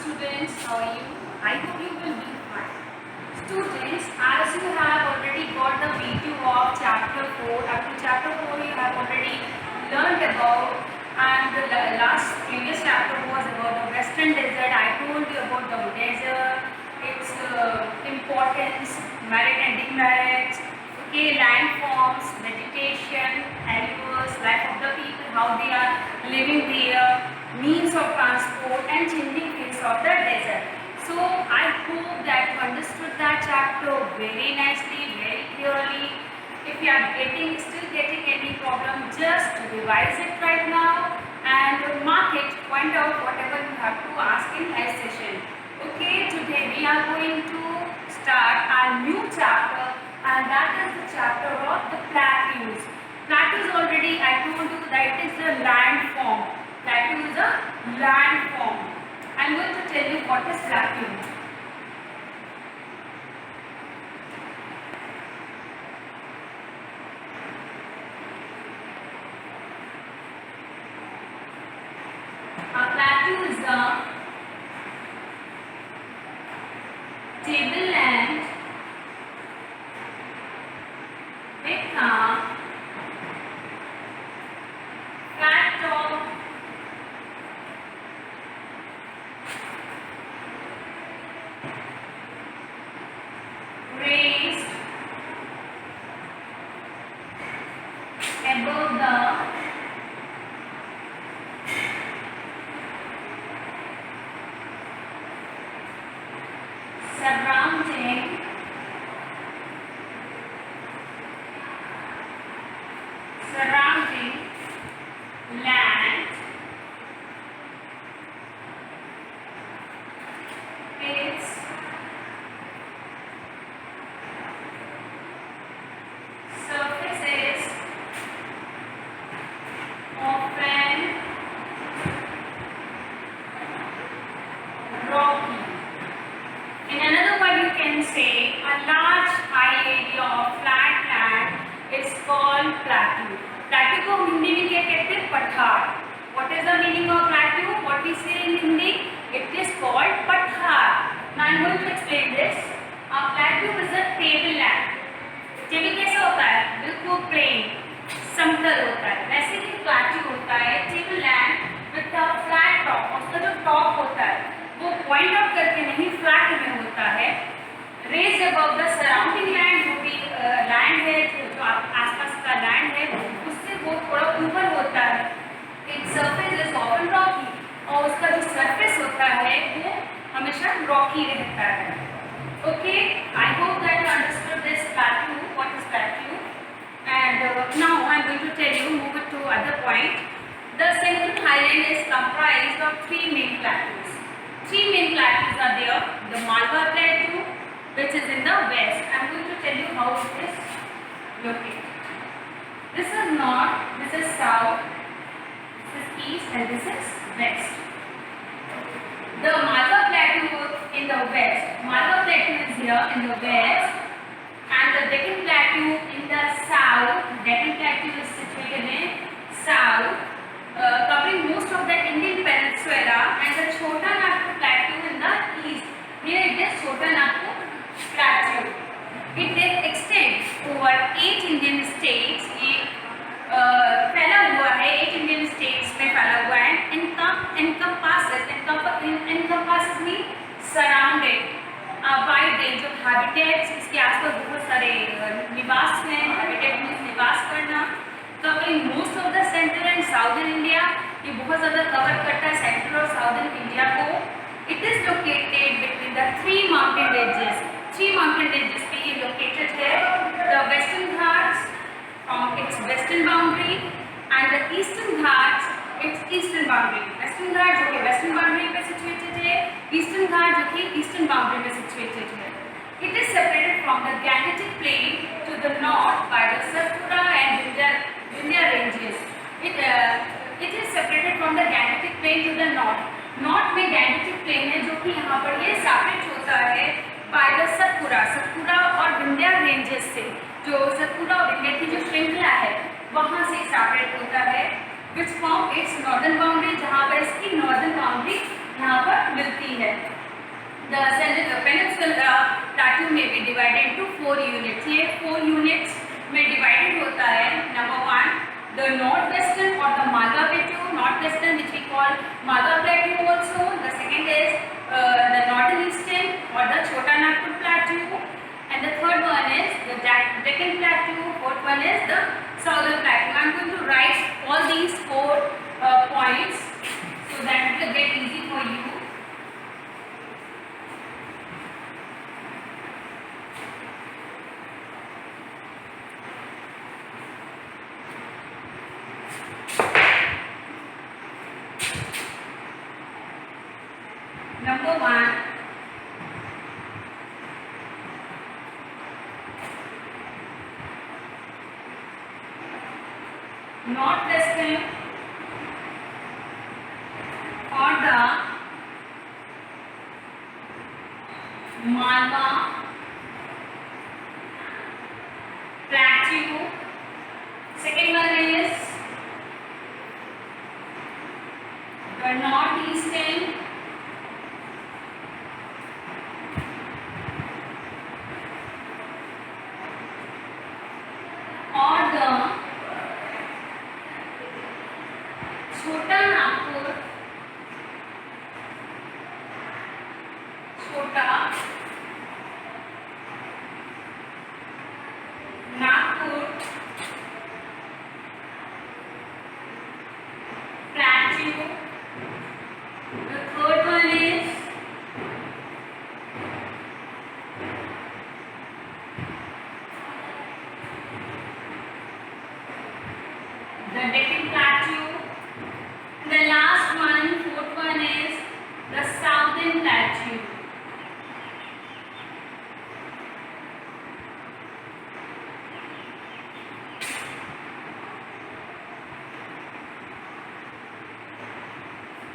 students, how are you? I hope you will be fine. Students, as you have already got the video of chapter 4, up to chapter 4 you have already learned about, and the last previous chapter was about the Western Desert. I told you about the desert, its importance, merit and demerits, okay, landforms, vegetation, animals, life of the people, how they are living there, means of transport and changing face of the desert. So I hope that you understood that chapter very nicely, very clearly. If you are still getting any problem, just revise it right now and mark it, point out whatever you have to ask in next session. Okay, today we are going to start our new chapter, and that is the chapter of the plateaus. Plateaus, already I told you that it is a landform. Plateau is a landform. I am going to tell you what is plateau. A plateau is a tableland with a flat top, raised above the surrounding land. Its surfaces often rocky. In another word, you can say a large high area of flat land is called plateau. Plateau को हिंदी में क्या कहते हैं? पठार. What is the meaning of plateau? What we say in Hindi? It is called पठार. Now I am going to explain this. A plateau is a tableland. Table कैसा होता है? बिल्कुल प्लेन, समतल होता है. वैसे ही plateau होता है tableland with a flat top. उसका जो टॉप होता है वो पॉइंट आउट करके नहीं, फ्लैट में होता है. Raise above the surrounding land, जो भी लैंड है, जो आसपास का लैंड है, उससे वो थोड़ा ऊपर होता है. Its surface is often Rocky, और उसका जो सरफेस होता है वो हमेशा रॉकी रहता है. Okay, I hope that you understood this plateau, what is plateau. And now I am going to tell you, move to other point. The Sindhu highland is comprised of three main plateaus. Three main plateaus are there. The Malwa Plateau, which is in the west. I am going to tell you how it is located. This is north, this is south, this is east, and this is west. The Malwa Plateau in the west. Malwa Plateau is here in the west, and the Deccan Plateau in the south. Deccan Plateau is situated in south, covering most of the Indian peninsula, and the Chota Nagpur Plateau in the east. Here it is Chota Nagpur Plateau. It extends over 8 Indian states. ये फैला हुआ है 8 Indian states में फैला हुआ है. encompasses mean surrounded a wide range of habitats. इसके आसपास बहुत सारे निवास हैं. habitat means निवास करना. covering most of the central and southern India. ये बहुत ज़्यादा कवर करता है सेंट्रल और साउदर्न इंडिया को. It is located between the three mountain ranges. Three mountain ranges पे ये located है. The Western Ghats from its western boundary, and the Eastern Ghats its eastern boundary. Western Ghats जो कि western boundary पे situated है. Eastern Ghats जो कि eastern boundary पे situated है. It is separated from the Gangetic Plain to the north by the Satpura and Vindhya ranges. It is separated from the Gangetic Plain to the north. North में Gangetic plane है जो कि यहाँ पर ये separate होता है बाय द सतपुरा और विंध्या रेंजेस से. जो सतपुरा और विंध्या की जो श्रृंखला है वहाँ से सेपरेट होता है. Which form it's northern boundary, जहाँ पर इसकी नॉर्दर्न बाउंड्री यहाँ पर मिलती है। The Peninsular Plateau may be divided into 4 units. ये 4 units में divided होता है. Number 1, the northwestern or the Malwa Plateau, northwestern which we call Malwa Plateau also. The second is the northern eastern or the Chota Nagpur Plateau, and the third one is the Deccan Plateau. Fourth one is the Southern Plateau. I am going to write all these 4 points so that it will get easy for you. Number 1, northwestern or the Malwa Plateau. Second one is the northeastern or the Chota Nagpur Plateau. The third one is the Deccan Plateau. The last one, fourth one is the Southern Plateau.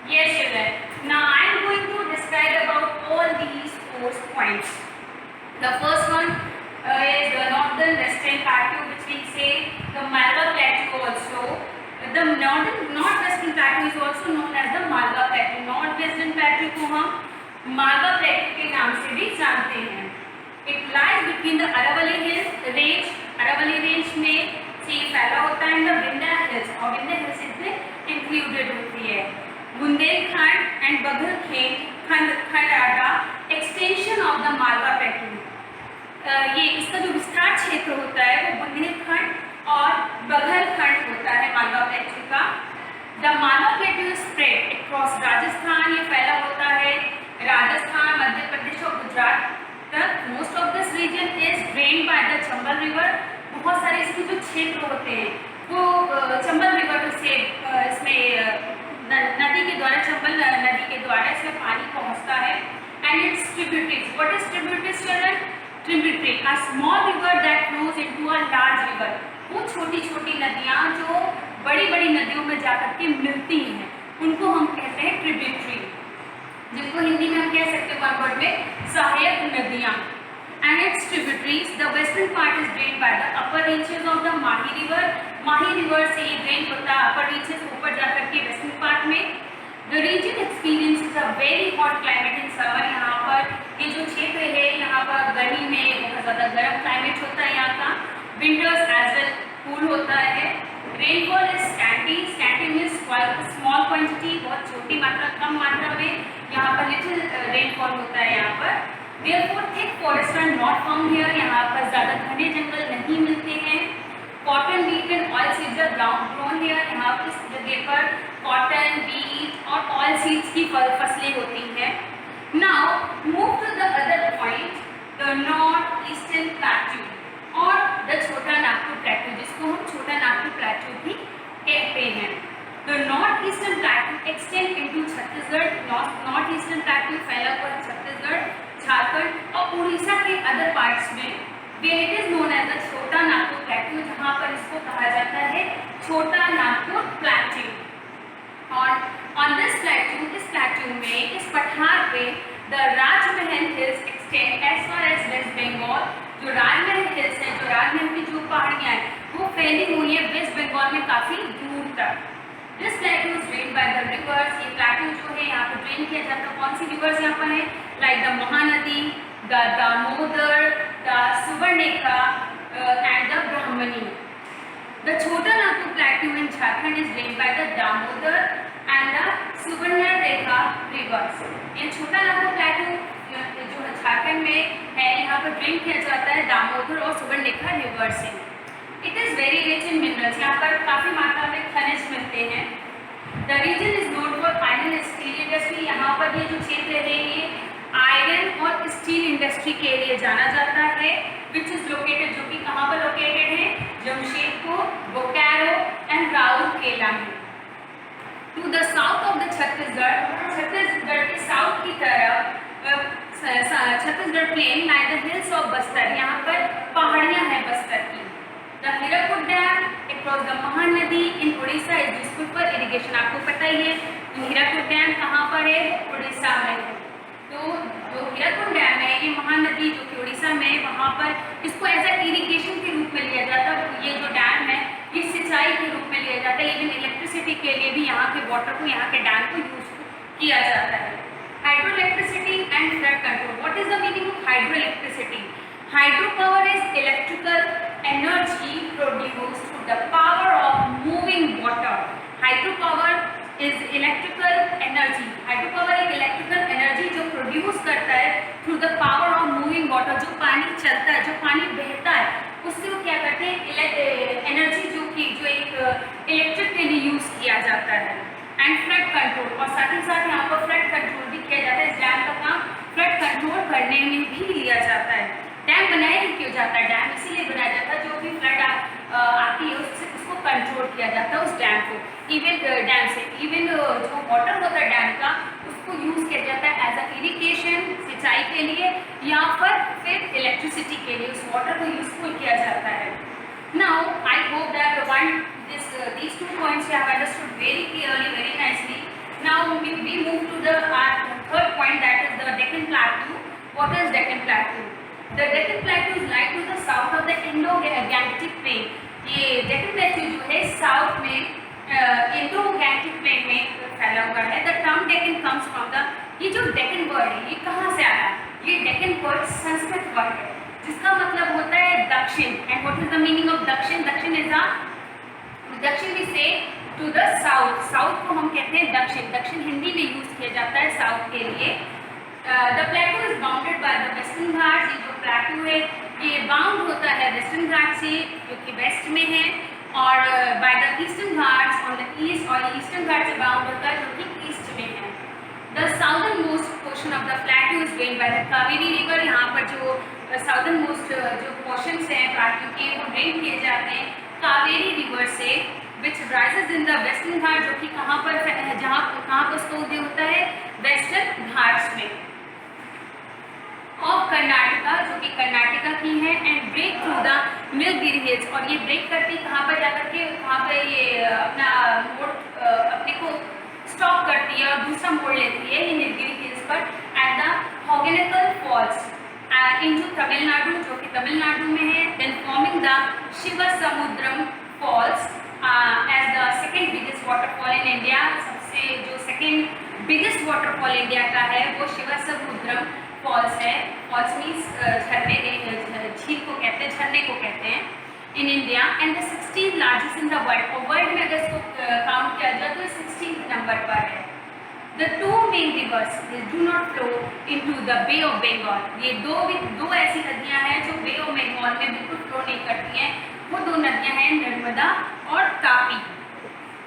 Yes, children. Now I am going to describe about all these 4 points. The first one is the northern western plateau, which we say the Malwa Plateau also. The northwestern plateau is also known as the Malwa Plateau. Northwestern plateau को हम Malwa Plateau के नाम से भी जानते हैं. It lies between the Aravalli Hills range. Aravalli range में से फैला होता है the Vindhya Hills, और Vindhya Hills इसमें included होती है. Bundelkhand and Baghelkhand extension of the Malwa प्लेटू. ये इसका जो विस्तार क्षेत्र होता है वो बुंदेलखंड और बघेलखंड होता है मालवा प्लेटू का. The Malwa प्लेटू spread across Rajasthan. ये फैला होता है राजस्थान, मध्य प्रदेश और गुजरात तक. Most of this region is drain by the Chambal river. बहुत सारे इसके जो क्षेत्र होते हैं वो चंबल रिवर से इसमें नदी के द्वारा, चंबल नदी के द्वारा इसमें पानी पहुंचता है. And it's tributaries. What is tributaries children? Tributary a small river that flows into a large river. वो छोटी छोटी नदियां जो बड़ी बड़ी नदियों में जाकर के मिलती हैं उनको हम कहते हैं ट्रिब्यूटरी, जिनको हिंदी में हम कह सकते हैं वन वर्ड में सहायक नदियां. And it's tributaries. The western part is drained by the upper reaches of the Mahi river. Mahi river से ये ड्रेन होता है अपर रीचेस ऊपर जाकर के वेस्टर्न पार्ट में. The region experiences a very hot climate in summer. यहाँ पर ये जो क्षेत्र है यहाँ पर गर्मी में बहुत ज़्यादा गर्म क्लाइमेट होता है यहाँ का. विंटर्स एज वेल कूल होता है. Rainfall is scanty. Scanty means small quantity, बहुत छोटी मात्रा, कम मात्रा में यहाँ पर लिटिल रेनफॉल होता है यहाँ पर. Therefore, thick forests are not found here. यहाँ पर ज़्यादा घने जंगल नहीं मिलते हैं. Cotton, wheat and oil seeds are grown here. यहाँ पर इस जगह पर कॉटन, वीट और ऑयल सीड्स की फसलें होती हैं. Now move to the other point, the north eastern plateau और द छोटा नागपुर प्लेट्यू, जिसको हम छोटा नागपुर प्लेट्यू भी कहते हैं. The north eastern plateau extend into Chhattisgarh. North eastern plateau फैला हुआ छत्तीसगढ़, झारखंड और उड़ीसा के अदर पार्ट्स में. where it is known as the छोटा नागपुर प्लेट्यू, जहाँ पर इसको कहा जाता है छोटा नागपुर प्लेट्यू. और ऑन दिस प्लेट्यू, इस प्लेट्यू में, इस पठार पे the Rajmahal hills extend as far as west Bengal. जो राजमहल हिल्स है, जो राजमहल की जो पहाड़ियाँ हैं वो फैली हुई है वेस्ट बंगाल में काफ़ी दूर तक. This plateau is drained by the reverse. ये प्लेट्यू जो है यहाँ पर ड्रेन किया जाता है। कौन सी रिवर्स यहाँ पर है? Like the Mahanadi, the Damodar, the Subarnarekha and the Brahmani. The Chota Nagpur plateau in Jharkhand is drained by the Damodar and the Suvarnarekha rivers. ये छोटा नागपुर प्लेटू जो झारखंड में है, यहाँ पर ड्रेन किया जाता है दामोदर और सुवर्णरेखा रिवर से। It is very rich in minerals, यहाँ पर काफ़ी मात्रा में खनिज मिलते हैं। The region is known for iron steel industry. यहाँ पर ये जो क्षेत्र है ये आयरन और स्टील इंडस्ट्री के लिए जाना जाता है। विच इज लोकेटेड, जो कि कहाँ पर लोकेटेड है? जमशेदपुर, बोकारो एंड राउरकेला में। To the south of the Chhattisgarh, Chhattisgarh के साउथ की तरफ Chhattisgarh plain like the hills of Bastar, यहाँ पर पहाड़ियाँ हैं बस्तर की। The Hirakud dam across the Mahanadi in Orissa is useful for irrigation. आपको पता ही है हीराकुड डैम कहाँ पर है? उड़ीसा में है। तो जो हीराकुड डैम है ये महानदी जो कि उड़ीसा में, वहाँ पर इसको एज ए इरिगेशन के रूप में लिया जाता है। ये जो डैम है ये सिंचाई के रूप में लिया जाता है। इवन इलेक्ट्रिसिटी के लिए भी यहाँ के वाटर को, यहाँ के डैम को यूज किया जाता है। Hydro electricity and flood control. What is the meaning of hydro electricity? Hydro power is electrical energy produced through the power of moving water. Hydro power is electrical energy, hydro power एक electrical energy जो produce करता है through the power of moving water. जो पानी चलता है, जो पानी बहता है, उससे वो क्या करते हैं? एनर्जी जो एक इलेक्ट्रिक के लिए यूज किया जाता है। एंड फ्लड कंट्रोल, और साथ ही साथ यहाँ पर फ्लड कंट्रोल भी किया जाता है। इस डैम का काम फ्लड कंट्रोल करने में भी लिया जाता है। डैम बनाया ही क्यों जाता है? डैम इसीलिए बनाया जाता है जो भी फ्लड आती है उसको कंट्रोल किया जाता है, उस डैम को। इवन डैम से इवन जो वाटर होता है डैम का, उसको यूज किया जाता है एज अ इरिगेशन, सिंचाई के लिए, या फिर इलेक्ट्रिसिटी के लिए उस वाटर को यूजफुल किया जाता है। Now I hope that these 2 points you have understood very clearly, very nicely. Now we move to the third point, that is the Deccan Plateau. What is Deccan Plateau? The Deccan Plateau is lie to the south of the Indo-Gangetic Plain. ये Deccan Plateau जो है south में Indo-Gangetic Plain में फैला हुआ है। The term Deccan comes from the, ये जो Deccan वर्ड है ये कहाँ से आया? ये Deccan वर्ड संस्कृत वर्ड है जिसका मतलब होता है दक्षिण। And what is the meaning of दक्षिण? दक्षिण इज दक्षिण भी से टू द साउथ, साउथ को हम कहते हैं दक्षिण। दक्षिण हिंदी में यूज किया जाता है साउथ के लिए। The plateau is bounded by the western Ghat. ये जो प्लेटू है ये बाउंड होता है वेस्टर्न घाट से जो कि वेस्ट में है, और by the eastern Ghats on the east, और ईस्टर्न घाट से बाउंड होता है जो कि ईस्ट में है। The southern most portion of the plateau is drained by the Kaveri river. यहाँ पर जो साउदर्न मोस्ट जो पोर्शंस हैं प्लेटू के वो ड्रेन किए जाते हैं कावेरी रिवर से, विच राइजेज इन द वेस्टर्न घाट, जो कि कहाँ पर कहाँ पर उसका उदय होता है? वेस्टर्न घाट्स में। ऑफ कर्नाटका, जो कि कर्नाटका की है, and break through the Nilgiri hills, और ये ब्रेक करती है कहाँ पर जाकर के? कहाँ पर ये अपना मोड़ अपने को स्टॉप करती है और दूसरा मोड़ लेती है ये नीलगिरी हिल्स पर at the Hogenakkal falls into Tamil Nadu, जो कि तमिलनाडु में है। Then forming the Shivasamudram falls as the second biggest waterfall in India. सबसे जो सेकेंड बिगेस्ट वाटरफॉल इंडिया का है वो शिवसमुद्रम फॉल्स है। फॉल्स मीन्स झरने, झील को कहते हैं, झरने को कहते हैं in India. And the 16th largest in the world, और वर्ल्ड में अगर इसको काउंट किया जाए तो 16th नंबर पर है। The two main rivers do not flow into the Bay of Bengal. ये दो ऐसी नदियां हैं जो बे ऑफ बंगाल में बिल्कुल फ्लो नहीं करती हैं। वो दो नदियां हैं नर्मदा और Tapi.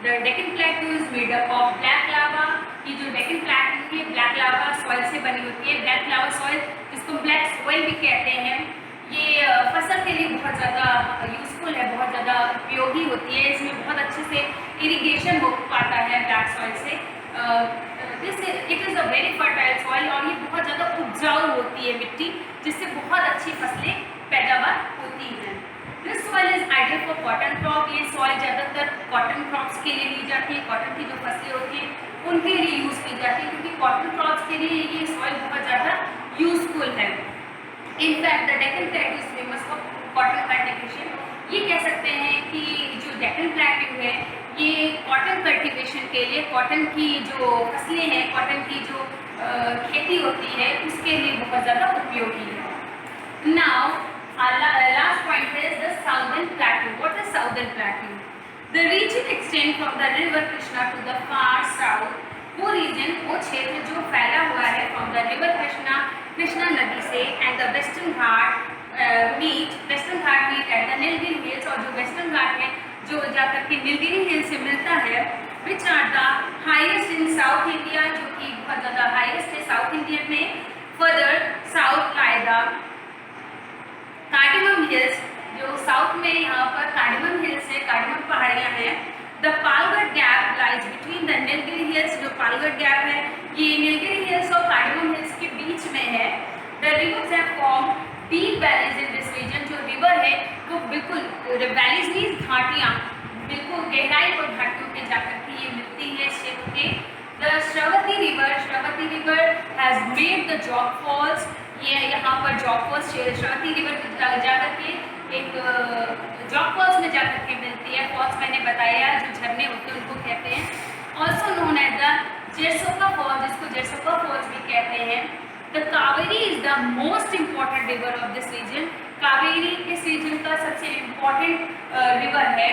The Deccan Plateau is made up of black lava. ये जो Deccan Plateau है ब्लैक लावा सॉइल से बनी होती है। ब्लैक लावा सॉइल जिसको ब्लैक सॉइल भी कहते हैं, ये फसल के लिए बहुत ज़्यादा यूजफुल है, बहुत ज़्यादा उपयोगी होती है। इसमें बहुत अच्छे से इरिगेशन हो पाता है ब्लैक सॉइल से। It is a very fertile soil, और ये बहुत ज़्यादा उपजाऊ होती है मिट्टी, जिससे बहुत अच्छी फसलें पैदावार होती हैं। This soil is ideal for cotton crop. ये सॉइल ज़्यादातर कॉटन क्रॉप्स के लिए ली जाती है। कॉटन की जो फसलें होती हैं उनके लिए यूज़ की जाती है, क्योंकि कॉटन क्रॉप्स के लिए ये सॉइल बहुत ज़्यादा यूजफुल है। In fact the Deccan प्लेटू is famous for cotton cultivation. ये कह सकते हैं कि जो डेक्कन प्लेटू है ये कॉटन कल्टिवेशन के लिए, कॉटन की जो फसलें हैं, कॉटन की जो खेती होती है उसके लिए बहुत ज़्यादा उपयोगी है। Now last point is the southern plateau. What is southern plateau? The region extends from the river Krishna to the far south. वो रीजन, वो क्षेत्र जो फैला हुआ है फ्रॉम द रिवर कृष्णा नदी से and the western Ghat meet at the Nilgiri hills, और जो वेस्टर्न घाट है जो जाकर के नीलगिरी हिल से मिलता है, which are the highest in south India, जो कि बहुत ज़्यादा हाईएस्ट है साउथ इंडिया में। Further south lie the cardamom hills, जो साउथ में यहाँ पर कार्डेमम हिल्स है, कार्डेमम पहाड़ियाँ हैं। The Palghat gap lies between the Nilgiri hills, जो पालगढ़ गैप है ये नीलगिरी हिल्स और कार्डेमम हिल्स के बीच में है। The rivers have form deep valleys in this region, जो रिवर है वो बिल्कुल वैलीज मीन्स घाटियाँ, बिल्कुल गहराई और घाटियों के जाकर के ये मिलती है इस क्षेत्र के। The Sharavati river has made the Jog falls, ये यहाँ पर जॉग फॉल्स श्रावती रिवर जाकर के एक जॉग फॉल्स में जाकर के मिलती है। फॉल्स मैंने बताया जो झरने होते हैं उनको कहते हैं। Also known as the Gersoppa falls, जिसको जेरसोका फॉल्स भी कहते हैं। The Kaveri is the most important river of this region, Kaveri इस रीजन का सबसे इम्पॉर्टेंट रिवर है।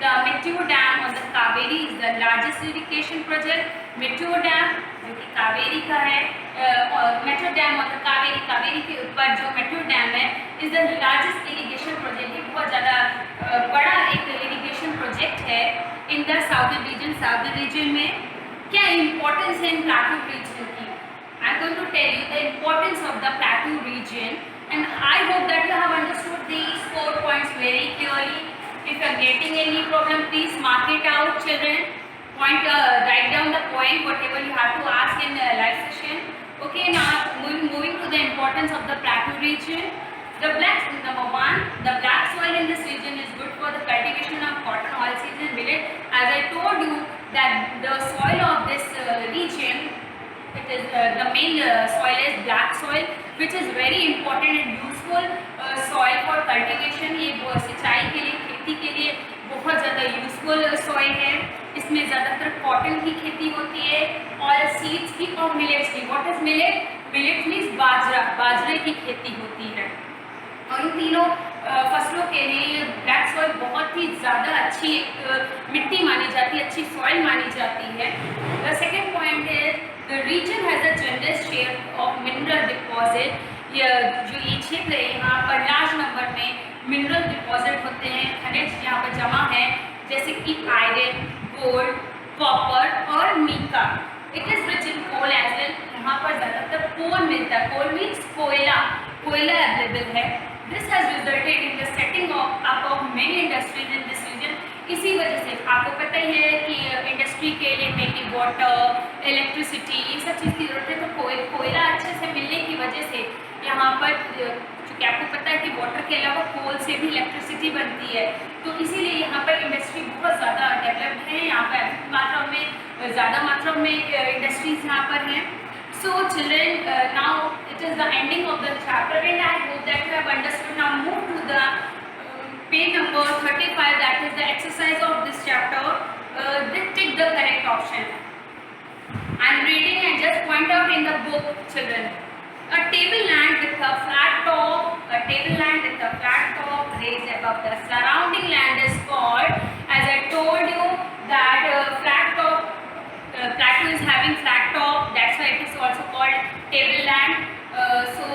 The Mettur dam on the Kaveri is the largest irrigation project. Mettur dam जो कि कावेरी का है, और Mettur dam on the Kaveri के ऊपर जो मेट्रो डैम है is the largest irrigation project, ये बहुत ज़्यादा बड़ा एक इरिगेशन प्रोजेक्ट है इन द साउदर्न रीजन में। क्या इम्पोर्टेंस है इन प्लाटू रीजन की? I am going to tell you the importance of the plateau region, and I hope that you have understood these 4 points very clearly. If you are getting any problem, please mark it out, children. Write down the point whatever you have to ask in live session. Okay, now moving to the importance of the plateau region. Number 1, the black soil in this region is good for the cultivation of cotton, oilseeds and millet. As I told you that the soil of this region, it is the main soil is black soil, which is very important and useful soil for cultivation. ये सिंचाई के लिए, खेती के लिए बहुत ज़्यादा useful soil है। इसमें ज़्यादातर कॉटन की खेती होती है, ऑयल सीड्स की और मिलेट्स की। What is millet? Millet means बाजरे की खेती होती है। और इन तीनों फसलों के लिए ब्लैक सॉइल बहुत ही ज़्यादा अच्छी मिट्टी मानी जाती है, अच्छी सॉइल मानी जाती है। द सेकेंड पॉइंट है the region has a generous share of mineral deposit. जो ये क्षेत्र है यहाँ पर लार्ज नंबर में मिनरल डिपॉजिट होते हैं, खनिज यहाँ पर जमा है, जैसे कि आयरन, गोल्ड, कॉपर और mica. It is rich in coal as well, यहाँ पर ज़्यादातर कोल मिलता है। कोल मीन्स कोयला अवेलेबल है। This has resulted in the setting up of many industries in this region. इसी वजह से आपको पता ही है कि इंडस्ट्री के लिए मेनली वाटर, इलेक्ट्रिसिटी, ये सब चीज़ की जरूरत है। तो कोयला अच्छे से मिलने की वजह से यहाँ पर, क्योंकि आपको पता है कि वाटर के अलावा कोल से भी इलेक्ट्रिसिटी बनती है, तो इसीलिए यहाँ पर इंडस्ट्री बहुत ज़्यादा डेवलप्ड है। यहाँ पर ज़्यादा मात्रा में इंडस्ट्रीज यहाँ पर हैं। So children, now it is the ending of the chapter, and I hope that you have understood. Now move to the page number 35, that is the exercise of this chapter. Tick the correct option. I am reading and just point out in the book, children. A tableland with a flat top raised above the surrounding land is called, as I told you that plateau is having flat top, that's why it is also called tableland. So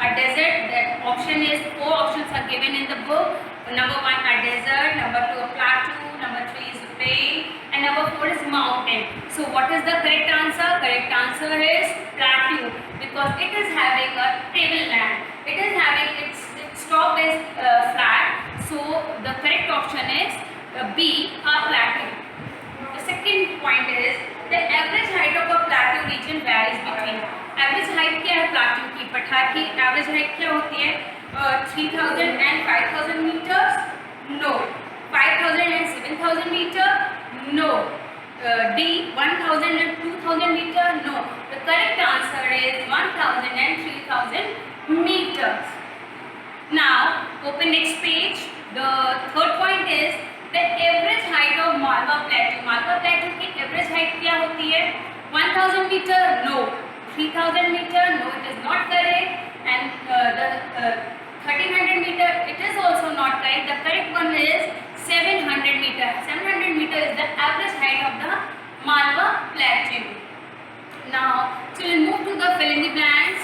a desert, that option is, 4 options are given in the book. Number 1 a desert, number 2 a plateau, number 3 is plain, and number 4 is mountain. So what is the correct answer? Correct answer is plateau, because it is having a tableland. It is having its top is flat. So the correct option is B, a plateau. The second point is the average height of a plateau region varies between. Average height क्या है plateau की? पठार की average height क्या होती है? 3000 and 5000 meters? No. 5000 and 7000 meter? No. D, 1000 and 2000 meter? No. The correct answer is 1000 and 3000 meters. Now open next page. The third point is the average height of Malwa Plateau. Malwa Plateau की average height क्या होती है? 1000 meter? No. 3000 meter. No, it is not correct. And the 1300 meter, it is also not correct. The correct one is 700 meter. 700 meter is the average height of the Malwa Plateau. Now, we'll move to the fill in the blanks.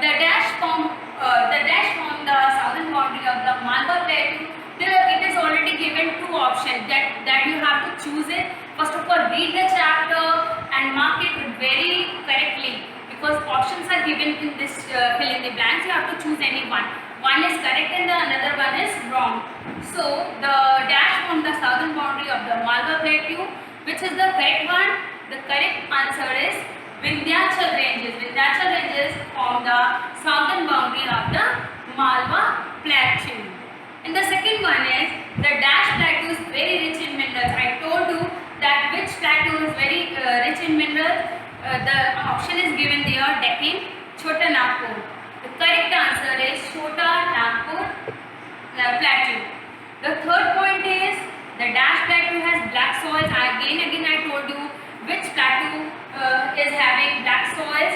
The dash form the southern boundary of the Malwa Plateau. There it is already given two options that you have to choose it. First of all, read the chapter and mark it very correctly, because options are given in this fill in the blanks. You have to choose any one. One is correct and the another one is wrong. So the dash from the southern boundary of the Malwa Plateau, which is the correct one? The correct answer is Vindhyachal Ranges. Vindhyachal Ranges form the southern boundary of the Malwa Plateau. And the second one is the dash plateau is very rich in minerals. I told you that which plateau is very rich in minerals. The option is given there, Deccan, Chota Nagpur. The correct answer is Chota Nagpur Plateau. The third point is the dash plateau has black soils. Again I told you which plateau is having black soils.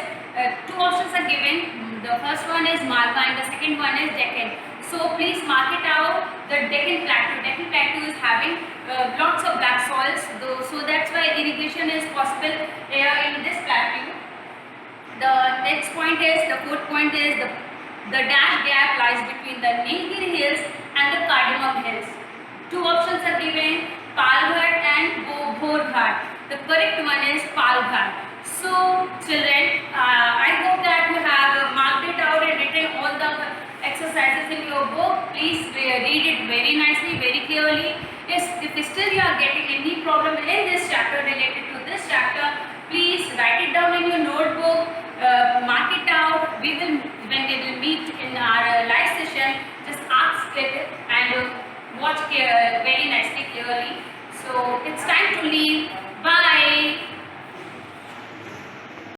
Two options are given. The first one is Malwa and the second one is Deccan. So please mark it out. The Deccan Plateau. Deccan Plateau is having lots of black soils, so that's why irrigation is possible here in this plateau. The next point is, the fourth point is the dash gap lies between the Nilgiri Hills and the Cardamom Hills. Two options are given, Palghat and Bhorghat. The correct one is Palghat. So children, I hope that you have marked it out and written all the exercises in your book. Please read it very nicely, very clearly. Yes, if still you are getting any problem in this chapter related to this chapter, please write it down in your notebook, mark it out. When we will meet in our live session, just ask it and watch very nicely, clearly. So it's time to leave.